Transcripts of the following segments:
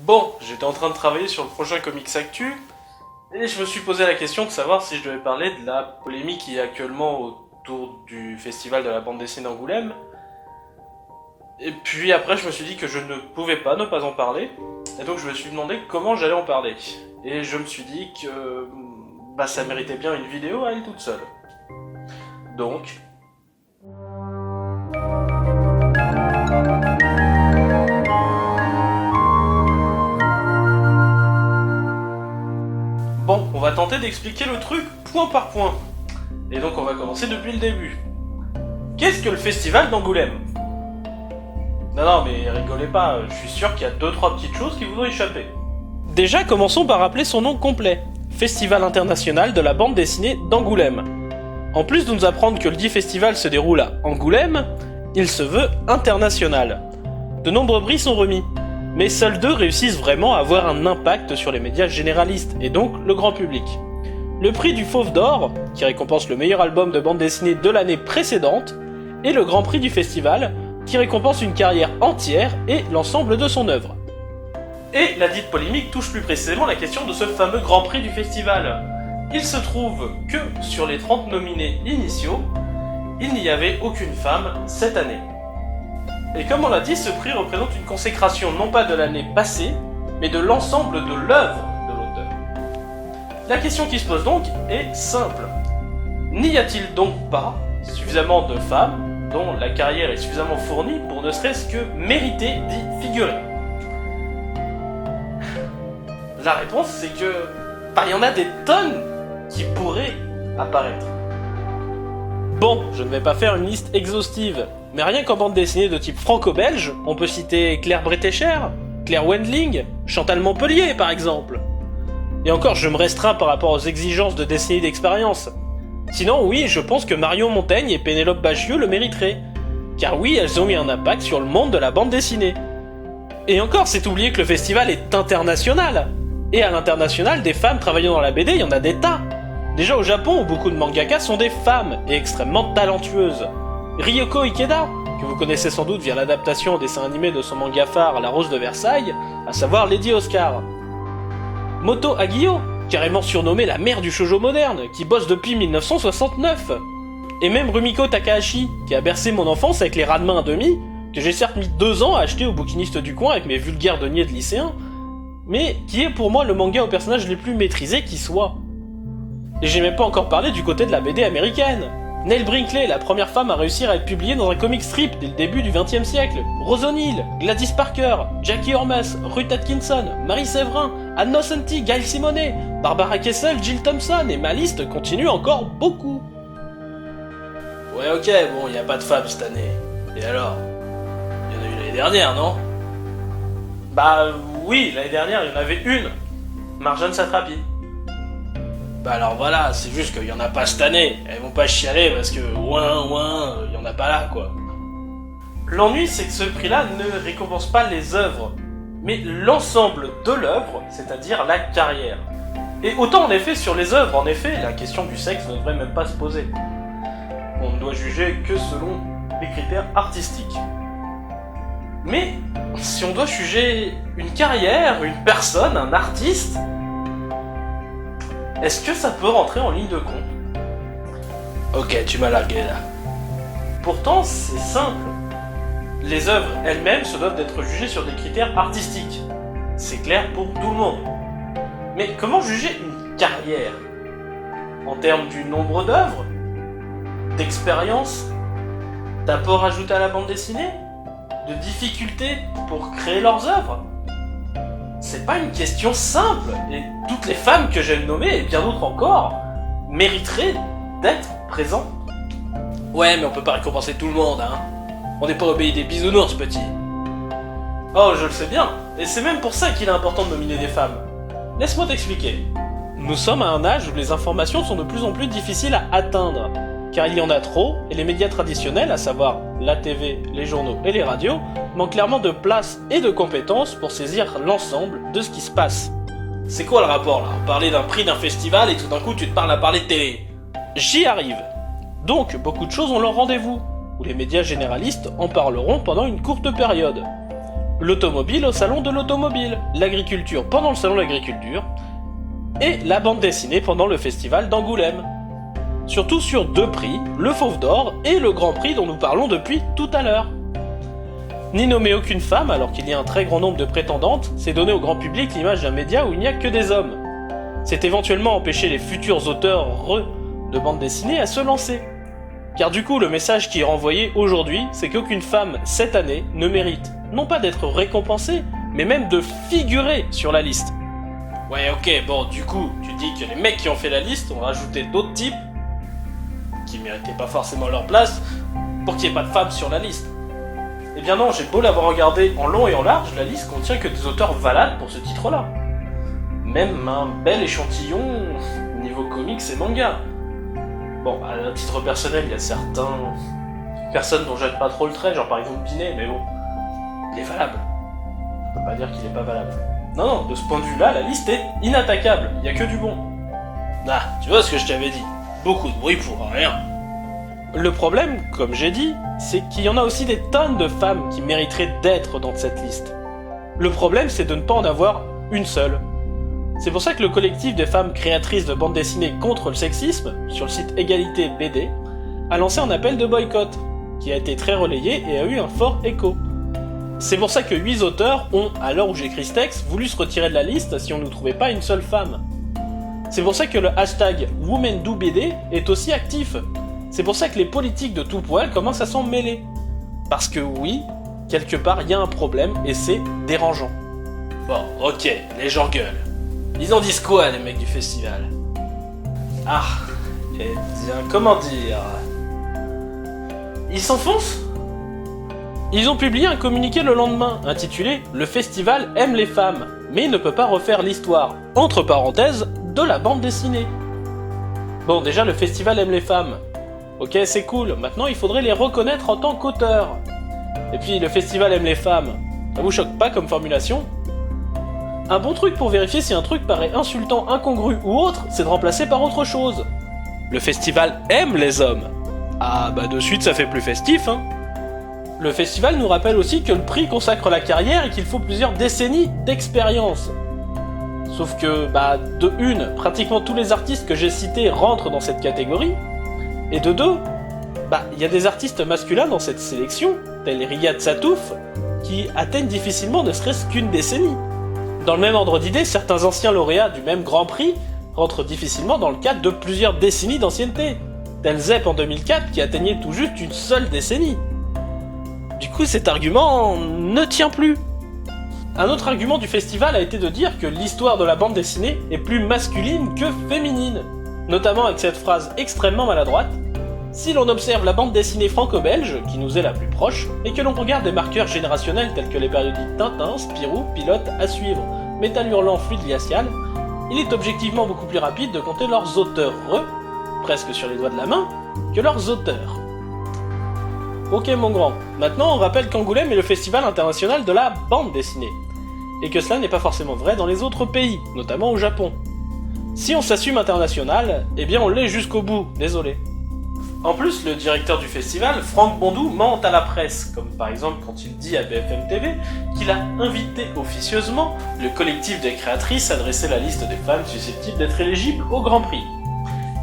Bon, j'étais en train de travailler sur le prochain Comics Actu, et je me suis posé la question de savoir si je devais parler de la polémique qui est actuellement autour du festival de la bande dessinée d'Angoulême. Et puis après, je me suis dit que je ne pouvais pas ne pas en parler, et donc je me suis demandé comment j'allais en parler. Et je me suis dit que ça méritait bien une vidéo à elle toute seule. Donc, bon, on va tenter d'expliquer le truc point par point. Et donc on va commencer depuis le début. Qu'est-ce que le festival d'Angoulême ? Non, mais rigolez pas, je suis sûr qu'il y a 2-3 petites choses qui vous ont échappé. Déjà, commençons par rappeler son nom complet. Festival international de la bande dessinée d'Angoulême. En plus de nous apprendre que le dit festival se déroule à Angoulême, il se veut international. De nombreux prix sont remis, mais seuls 2 réussissent vraiment à avoir un impact sur les médias généralistes, et donc le grand public. Le prix du Fauve d'Or, qui récompense le meilleur album de bande dessinée de l'année précédente, et le Grand Prix du Festival, qui récompense une carrière entière et l'ensemble de son œuvre. Et la dite polémique touche plus précisément la question de ce fameux Grand Prix du Festival. Il se trouve que sur les 30 nominés initiaux, il n'y avait aucune femme cette année. Et comme on l'a dit, ce prix représente une consécration non pas de l'année passée, mais de l'ensemble de l'œuvre de l'auteur. La question qui se pose donc est simple. N'y a-t-il donc pas suffisamment de femmes dont la carrière est suffisamment fournie pour ne serait-ce que mériter d'y figurer ? La réponse c'est que il y en a des tonnes qui pourraient apparaître. Bon, je ne vais pas faire une liste exhaustive, mais rien qu'en bande dessinée de type franco-belge, on peut citer Claire Bretécher, Claire Wendling, Chantal Montpellier par exemple. Et encore, je me restreins par rapport aux exigences de décennies d'expérience. Sinon oui, je pense que Marion Montaigne et Pénélope Bagieux le mériteraient. Car oui, elles ont eu un impact sur le monde de la bande dessinée. Et encore, c'est oublier que le festival est international. Et à l'international, des femmes travaillant dans la BD, il y en a des tas. Déjà au Japon, où beaucoup de mangakas sont des femmes, et extrêmement talentueuses. Ryoko Ikeda, que vous connaissez sans doute via l'adaptation au dessin animé de son manga phare La Rose de Versailles, à savoir Lady Oscar. Moto Hagio, carrément surnommée la mère du shoujo moderne, qui bosse depuis 1969. Et même Rumiko Takahashi, qui a bercé mon enfance avec les Ranma 1/2, que j'ai certes mis 2 ans à acheter au bouquiniste du coin avec mes vulgaires deniers de lycéen, mais qui est pour moi le manga aux personnages les plus maîtrisés qui soit. Et j'ai même pas encore parlé du côté de la BD américaine. Nell Brinkley, la première femme à réussir à être publiée dans un comic strip dès le début du XXe siècle. Rose O'Neill, Gladys Parker, Jackie Ormas, Ruth Atkinson, Marie Séverin, Anne Nocenti, Gail Simone, Barbara Kessel, Jill Thompson, et ma liste continue encore beaucoup. Ouais ok, bon, y a pas de femmes cette année. Et alors ? Il y en a eu l'année dernière, non ? Oui, l'année dernière, il y en avait une. Marjane Satrapi. Alors voilà, c'est juste qu'il y en a pas cette année. Elles vont pas chialer parce que il y en a pas là, quoi. L'ennui, c'est que ce prix-là ne récompense pas les œuvres, mais l'ensemble de l'œuvre, c'est-à-dire la carrière. Et autant en effet sur les œuvres, en effet, la question du sexe ne devrait même pas se poser. On ne doit juger que selon les critères artistiques. Mais si on doit juger une carrière, une personne, un artiste, est-ce que ça peut rentrer en ligne de compte ? Ok, tu m'as largué là. Pourtant, c'est simple. Les œuvres elles-mêmes se doivent d'être jugées sur des critères artistiques. C'est clair pour tout le monde. Mais comment juger une carrière ? En termes du nombre d'œuvres ? D'expérience ? D'apport ajouté à la bande dessinée ? De difficultés pour créer leurs œuvres ? C'est pas une question simple, et toutes les femmes que j'ai nommées, et bien d'autres encore, mériteraient d'être présentes. Ouais, mais on peut pas récompenser tout le monde, hein. On n'est pas obéi des bisounours, petit. Oh, je le sais bien, et c'est même pour ça qu'il est important de nominer des femmes. Laisse-moi t'expliquer. Nous sommes à un âge où les informations sont de plus en plus difficiles à atteindre, car il y en a trop, et les médias traditionnels, à savoir la TV, les journaux et les radios, manquent clairement de place et de compétences pour saisir l'ensemble de ce qui se passe. C'est quoi le rapport là ? Parler d'un prix d'un festival et tout d'un coup tu te parles à parler de télé. J'y arrive. Donc, beaucoup de choses ont leur rendez-vous, où les médias généralistes en parleront pendant une courte période. l'automobile au salon de l'automobile, l'agriculture pendant le salon de l'agriculture, et la bande dessinée pendant le festival d'Angoulême. Surtout sur 2 prix, le Fauve d'Or et le Grand Prix dont nous parlons depuis tout à l'heure. Ni nommer aucune femme alors qu'il y a un très grand nombre de prétendantes, c'est donner au grand public l'image d'un média où il n'y a que des hommes. C'est éventuellement empêcher les futurs auteurs de bande dessinée à se lancer. Car du coup, le message qui est renvoyé aujourd'hui, c'est qu'aucune femme, cette année, ne mérite, non pas d'être récompensée, mais même de figurer sur la liste. Ouais, ok, bon, du coup, tu dis que les mecs qui ont fait la liste ont rajouté d'autres types, qui méritaient pas forcément leur place, pour qu'il n'y ait pas de femmes sur la liste. Eh bien non, j'ai beau l'avoir regardé en long et en large, la liste contient que des auteurs valables pour ce titre-là. Même un bel échantillon niveau comics et manga. Bon, à titre personnel, il y a certaines personnes dont j'aime pas trop le trait, genre par exemple Binet, mais bon, il est valable. On peut pas dire qu'il est pas valable. Non, de ce point de vue-là, la liste est inattaquable, il y a que du bon. Ah, tu vois ce que je t'avais dit, beaucoup de bruit pour rien. Le problème, comme j'ai dit, c'est qu'il y en a aussi des tonnes de femmes qui mériteraient d'être dans cette liste. Le problème, c'est de ne pas en avoir une seule. C'est pour ça que le collectif des femmes créatrices de bandes dessinées contre le sexisme, sur le site Égalité BD, a lancé un appel de boycott, qui a été très relayé et a eu un fort écho. C'est pour ça que 8 auteurs ont, à l'heure où j'écris ce texte, voulu se retirer de la liste si on ne trouvait pas une seule femme. C'est pour ça que le hashtag WomenDoBD est aussi actif. C'est pour ça que les politiques de tout poil commencent à s'en mêler. Parce que oui, quelque part il y a un problème et c'est dérangeant. Bon, ok, les gens gueulent. Ils en disent quoi, les mecs du festival? Ah, eh bien, comment dire... Ils s'enfoncent? Ils ont publié un communiqué le lendemain, intitulé « Le festival aime les femmes, mais il ne peut pas refaire l'histoire, entre parenthèses, de la bande dessinée. » Bon, déjà, le festival aime les femmes. Ok, c'est cool, maintenant il faudrait les reconnaître en tant qu'auteurs. Et puis, le festival aime les femmes. Ça vous choque pas comme formulation? Un bon truc pour vérifier si un truc paraît insultant, incongru ou autre, c'est de remplacer par autre chose. Le festival aime les hommes. Ah bah de suite ça fait plus festif, hein. Le festival nous rappelle aussi que le prix consacre la carrière et qu'il faut plusieurs décennies d'expérience. Sauf que, bah, de une, pratiquement tous les artistes que j'ai cités rentrent dans cette catégorie, et de deux, bah, il y a des artistes masculins dans cette sélection, tels Riyad Satouf, qui atteignent difficilement ne serait-ce qu'une décennie. Dans le même ordre d'idée, certains anciens lauréats du même Grand Prix rentrent difficilement dans le cadre de plusieurs décennies d'ancienneté, tel Zep en 2004 qui atteignait tout juste une seule décennie. Du coup, cet argument ne tient plus. Un autre argument du festival a été de dire que l'histoire de la bande dessinée est plus masculine que féminine, notamment avec cette phrase extrêmement maladroite: si l'on observe la bande dessinée franco-belge, qui nous est la plus proche, et que l'on regarde des marqueurs générationnels tels que les périodiques Tintin, Spirou, Pilote, À Suivre, Métal Hurlant, Fluide Glacial, il est objectivement beaucoup plus rapide de compter leurs auteurs, presque sur les doigts de la main, que leurs auteurs. Ok mon grand, maintenant on rappelle qu'Angoulême est le festival international de la bande dessinée, et que cela n'est pas forcément vrai dans les autres pays, notamment au Japon. Si on s'assume international, eh bien on l'est jusqu'au bout, désolé. En plus, le directeur du festival, Franck Bondou, ment à la presse, comme par exemple quand il dit à BFM TV qu'il a invité officieusement le collectif des créatrices à dresser la liste des femmes susceptibles d'être éligibles au Grand Prix.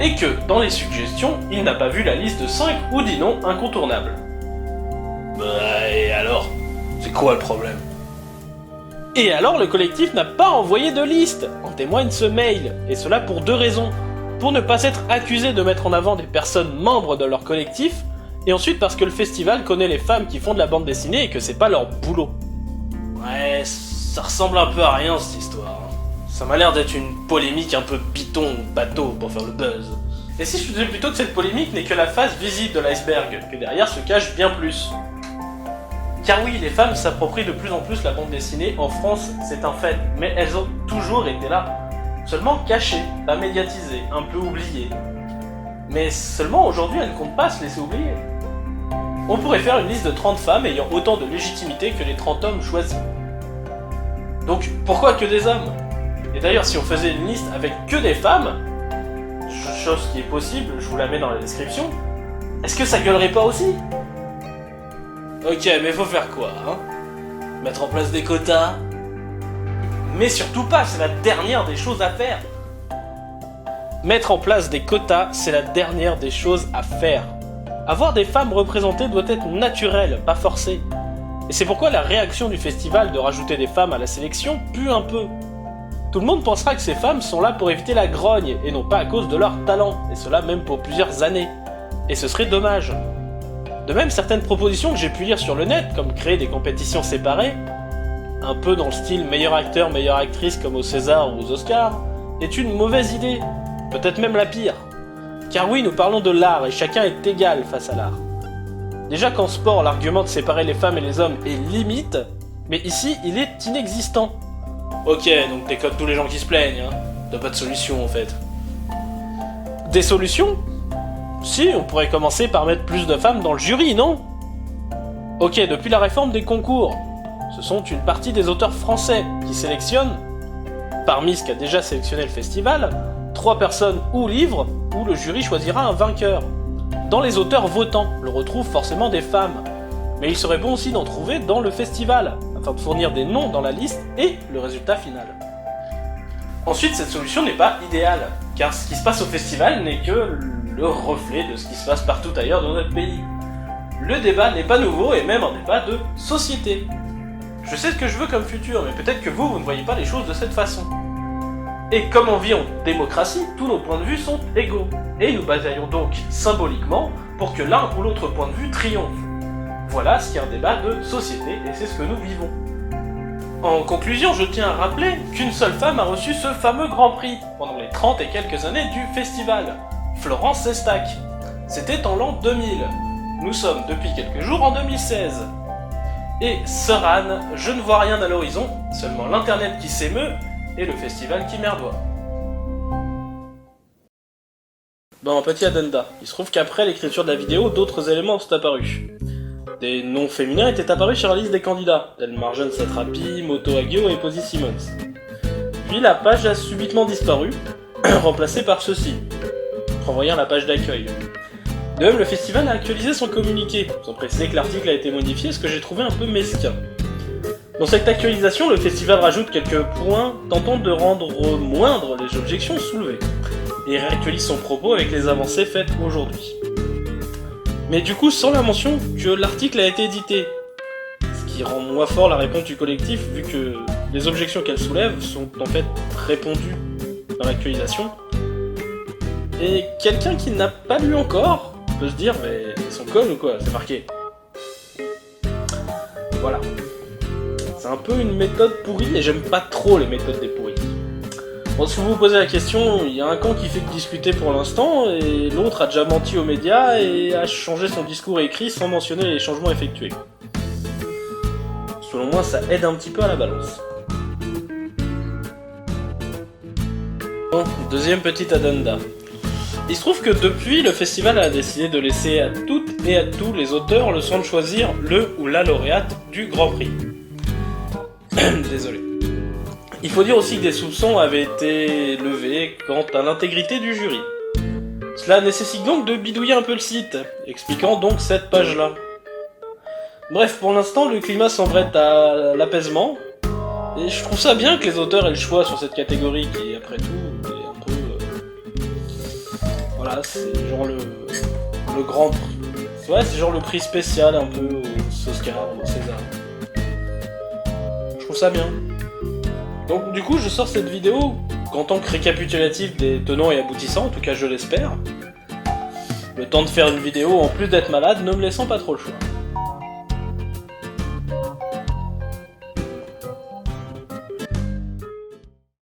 Et que, dans les suggestions, il n'a pas vu la liste de 5 ou 10 noms incontournables. Bah, et alors? C'est quoi le problème? Et alors, le collectif n'a pas envoyé de liste, en témoigne ce mail, et cela pour 2 raisons. Pour ne pas être accusé de mettre en avant des personnes membres de leur collectif, et ensuite parce que le festival connaît les femmes qui font de la bande dessinée et que c'est pas leur boulot. Ouais, ça ressemble un peu à rien cette histoire. Ça m'a l'air d'être une polémique un peu bidon, bateau pour faire le buzz. Et si je disais plutôt que cette polémique n'est que la face visible de l'iceberg, que derrière se cache bien plus. Car oui, les femmes s'approprient de plus en plus la bande dessinée en France, c'est un fait, mais elles ont toujours été là. Seulement cachées, pas médiatisées, un peu oubliées. Mais seulement aujourd'hui, elles ne comptent pas se laisser oublier. On pourrait faire une liste de 30 femmes ayant autant de légitimité que les 30 hommes choisis. Donc pourquoi que des hommes? Et d'ailleurs, si on faisait une liste avec que des femmes, chose qui est possible, je vous la mets dans la description, est-ce que ça gueulerait pas aussi? Ok, mais faut faire quoi, hein? Mettre en place des quotas. Mais surtout pas, c'est la dernière des choses à faire. Mettre en place des quotas, c'est la dernière des choses à faire. Avoir des femmes représentées doit être naturel, pas forcé. Et c'est pourquoi la réaction du festival de rajouter des femmes à la sélection pue un peu. Tout le monde pensera que ces femmes sont là pour éviter la grogne, et non pas à cause de leur talent, et cela même pour plusieurs années. Et ce serait dommage. De même, certaines propositions que j'ai pu lire sur le net, comme créer des compétitions séparées, un peu dans le style meilleur acteur, meilleure actrice comme aux César ou aux Oscars, est une mauvaise idée, peut-être même la pire. Car oui, nous parlons de l'art, et chacun est égal face à l'art. Déjà qu'en sport, l'argument de séparer les femmes et les hommes est limite, mais ici, il est inexistant. Ok, donc t'es comme tous les gens qui se plaignent, hein. T'as pas de solution en fait. Des solutions ? Si, on pourrait commencer par mettre plus de femmes dans le jury, non ? Ok, depuis la réforme des concours, ce sont une partie des auteurs français qui sélectionnent, parmi ce qu'a déjà sélectionné le festival, 3 personnes ou livres où le jury choisira un vainqueur. Dans les auteurs votants, on retrouve forcément des femmes, mais il serait bon aussi d'en trouver dans le festival, afin de fournir des noms dans la liste et le résultat final. Ensuite, cette solution n'est pas idéale, car ce qui se passe au festival n'est que le reflet de ce qui se passe partout ailleurs dans notre pays. Le débat n'est pas nouveau et même un débat de société. Je sais ce que je veux comme futur, mais peut-être que vous ne voyez pas les choses de cette façon. Et comme on vit en démocratie, tous nos points de vue sont égaux, et nous bataillons donc symboliquement pour que l'un ou l'autre point de vue triomphe. Voilà ce qui est un débat de société, et c'est ce que nous vivons. En conclusion, je tiens à rappeler qu'une seule femme a reçu ce fameux Grand Prix pendant les 30 et quelques années du festival, Florence Sestac. C'était en l'an 2000. Nous sommes depuis quelques jours en 2016. Et Sœur Anne, je ne vois rien à l'horizon, seulement l'internet qui s'émeut et le festival qui merdoie. Bon, petit addenda, il se trouve qu'après l'écriture de la vidéo, d'autres éléments sont apparus. Des noms féminins étaient apparus sur la liste des candidats, tels Marjane Satrapi, Moto Hagio et Posy Simmons. Puis la page a subitement disparu, remplacée par ceci, renvoyant la page d'accueil. De même, le festival a actualisé son communiqué, sans préciser que l'article a été modifié, ce que j'ai trouvé un peu mesquin. Dans cette actualisation, le festival rajoute quelques points tentant de rendre moindres les objections soulevées, et réactualise son propos avec les avancées faites aujourd'hui. Mais du coup, sans la mention que l'article a été édité, ce qui rend moins fort la réponse du collectif, vu que les objections qu'elle soulève sont en fait répondues dans l'actualisation. Et quelqu'un qui n'a pas lu encore peut se dire, mais ils sont connes ou quoi, c'est marqué. Voilà. C'est un peu une méthode pourrie, et j'aime pas trop les méthodes des pourris. Bon, si vous vous posez la question, il y a un camp qui fait que discuter pour l'instant, et l'autre a déjà menti aux médias et a changé son discours écrit sans mentionner les changements effectués. Selon moi, ça aide un petit peu à la balance. Bon, deuxième petite addenda. Il se trouve que depuis, le festival a décidé de laisser à toutes et à tous les auteurs le soin de choisir le ou la lauréate du Grand Prix. Désolé. Il faut dire aussi que des soupçons avaient été levés quant à l'intégrité du jury. Cela nécessite donc de bidouiller un peu le site, expliquant donc cette page-là. Bref, pour l'instant, le climat semble être à l'apaisement, et je trouve ça bien que les auteurs aient le choix sur cette catégorie qui, après tout, est un peu... Voilà, c'est genre le grand prix. Ouais, c'est genre le prix spécial un peu aux Oscars ou aux César. Je trouve ça bien. Donc du coup, je sors cette vidéo en tant que récapitulatif des tenants et aboutissants, en tout cas je l'espère. Le temps de faire une vidéo en plus d'être malade, ne me laissant pas trop le choix.